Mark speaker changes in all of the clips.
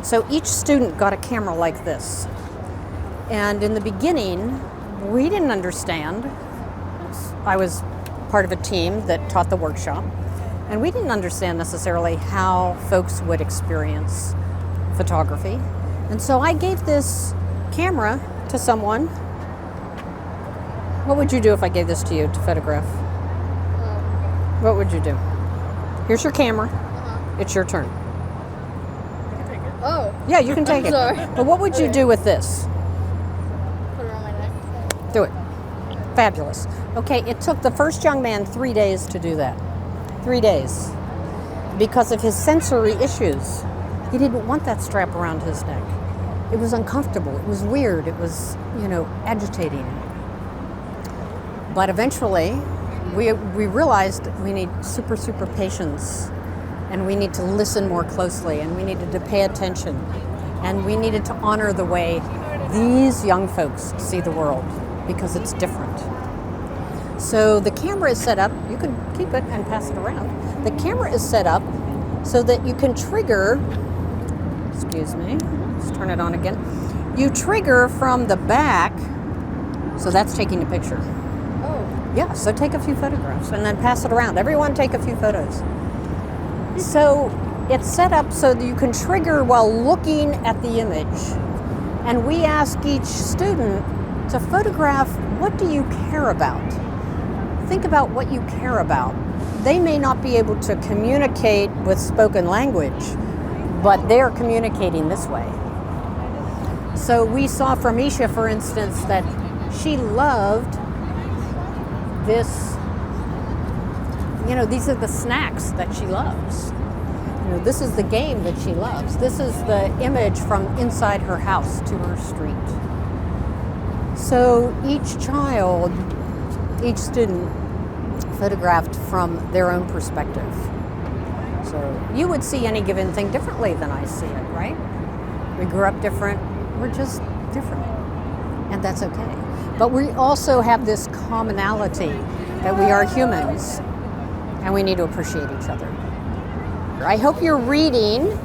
Speaker 1: So each student got a camera like this. And in the beginning, we didn't understand. I was part of a team that taught the workshop, and we didn't understand necessarily how folks would experience photography. And so I gave this camera to someone. What would you do if I gave this to you to photograph? What would you do? Here's your camera. It's your turn.
Speaker 2: Oh.
Speaker 1: Yeah, you can take it.
Speaker 2: Sorry.
Speaker 1: But what would you do with this?
Speaker 2: Put it on my neck.
Speaker 1: Do it. Fabulous. Okay, it took the first young man 3 days to do that. 3 days. Because of his sensory issues. He didn't want that strap around his neck. It was uncomfortable. It was weird. It was, agitating. But eventually, we realized we need super patience. And we need to listen more closely, and we needed to pay attention, and we needed to honor the way these young folks see the world, because it's different. So the camera is set up, you can keep it and pass it around. The camera is set up so that you can trigger, excuse me, let's turn it on again. You trigger from the back, so that's taking a picture.
Speaker 2: Oh.
Speaker 1: Yeah, so take a few photographs and then pass it around. Everyone take a few photos. So it's set up so that you can trigger while looking at the image. And we ask each student to photograph, what do you care about? Think about what you care about. They may not be able to communicate with spoken language, but they're communicating this way. So we saw from Isha, for instance, that she loved this. These are the snacks that she loves. This is the game that she loves. This is the image from inside her house to her street. So each child, each student photographed from their own perspective. So you would see any given thing differently than I see it, right? We grew up different. We're just different. And that's okay. But we also have this commonality that we are humans. And we need to appreciate each other. I hope you're reading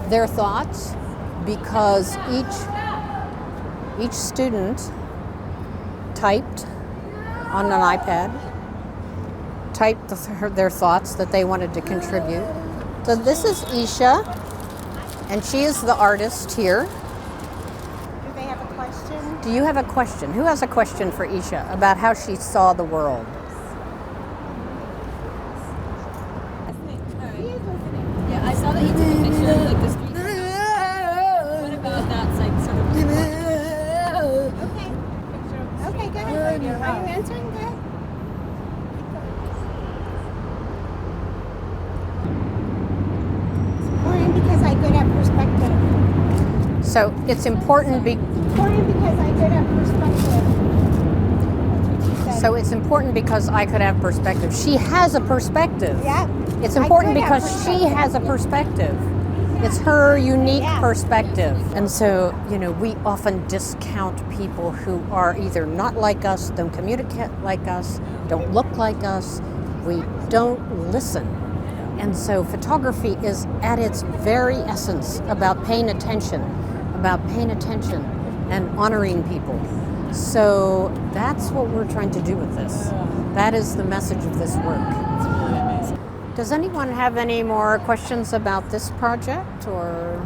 Speaker 1: their thoughts, because each student typed on an iPad, typed their thoughts that they wanted to contribute. So this is Isha, and she is the artist here.
Speaker 2: Do they have a question?
Speaker 1: Do you have a question? Who has a question for Isha about how she saw the world?
Speaker 3: I saw that you took a picture of the street. What about that sort of?
Speaker 2: Okay, go ahead. Are you answering that? It's important because I good at perspective.
Speaker 1: So it's important
Speaker 2: Important because I good at perspective. That's what she said.
Speaker 1: So it's important because I could have perspective. She has a perspective.
Speaker 2: Yeah.
Speaker 1: It's important because she has a perspective. It's her unique perspective. And so, we often discount people who are either not like us, don't communicate like us, don't look like us. We don't listen. And so photography is at its very essence about paying attention and honoring people. So that's what we're trying to do with this. That is the message of this work. Does anyone have any more questions about this project, or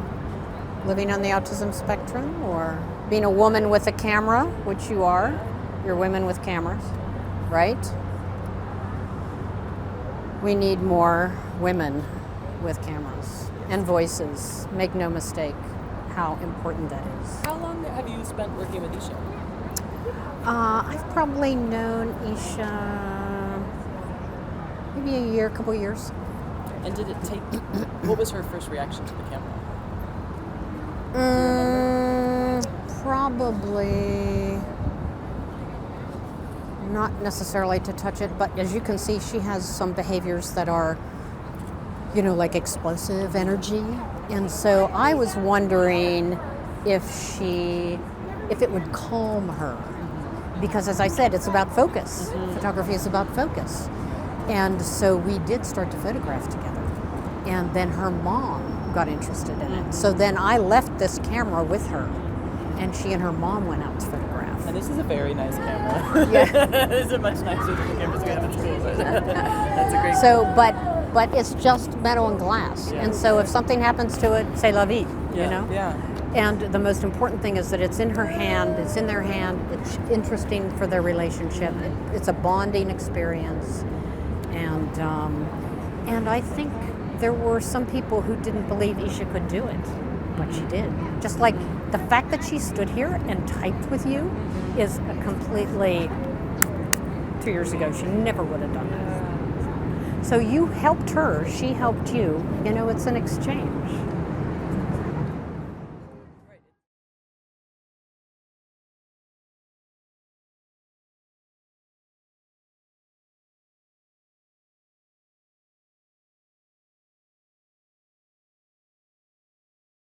Speaker 1: living on the autism spectrum, or being a woman with a camera, which you are? You're women with cameras, right? We need more women with cameras and voices. Make no mistake how important that is.
Speaker 4: How long have you spent working with Isha?
Speaker 1: I've probably known Isha maybe a couple years.
Speaker 4: And did it take, what was her first reaction to the camera?
Speaker 1: Probably not necessarily to touch it, but as you can see, she has some behaviors that are, like explosive energy. And so I was wondering if it would calm her. Because as I said, it's about focus. Mm-hmm. Photography is about focus. And so we did start to photograph together. And then her mom got interested in it. So then I left this camera with her, and she and her mom went out to photograph.
Speaker 4: And this is a very nice camera.
Speaker 1: Yeah.
Speaker 4: This is much nicer than the cameras we have at school, but that's a great
Speaker 1: So, but it's just metal and glass,
Speaker 4: Yeah.
Speaker 1: and so if something happens to it, c'est la vie,
Speaker 4: yeah,
Speaker 1: you know.
Speaker 4: Yeah.
Speaker 1: And the most important thing is that it's in her hand, it's in their hand, it's interesting for their relationship, it's a bonding experience. And I think there were some people who didn't believe Isha could do it, but she did. Just like the fact that she stood here and typed with you is a completely, 2 years ago, she never would have done that. So you helped her, she helped you, it's an exchange.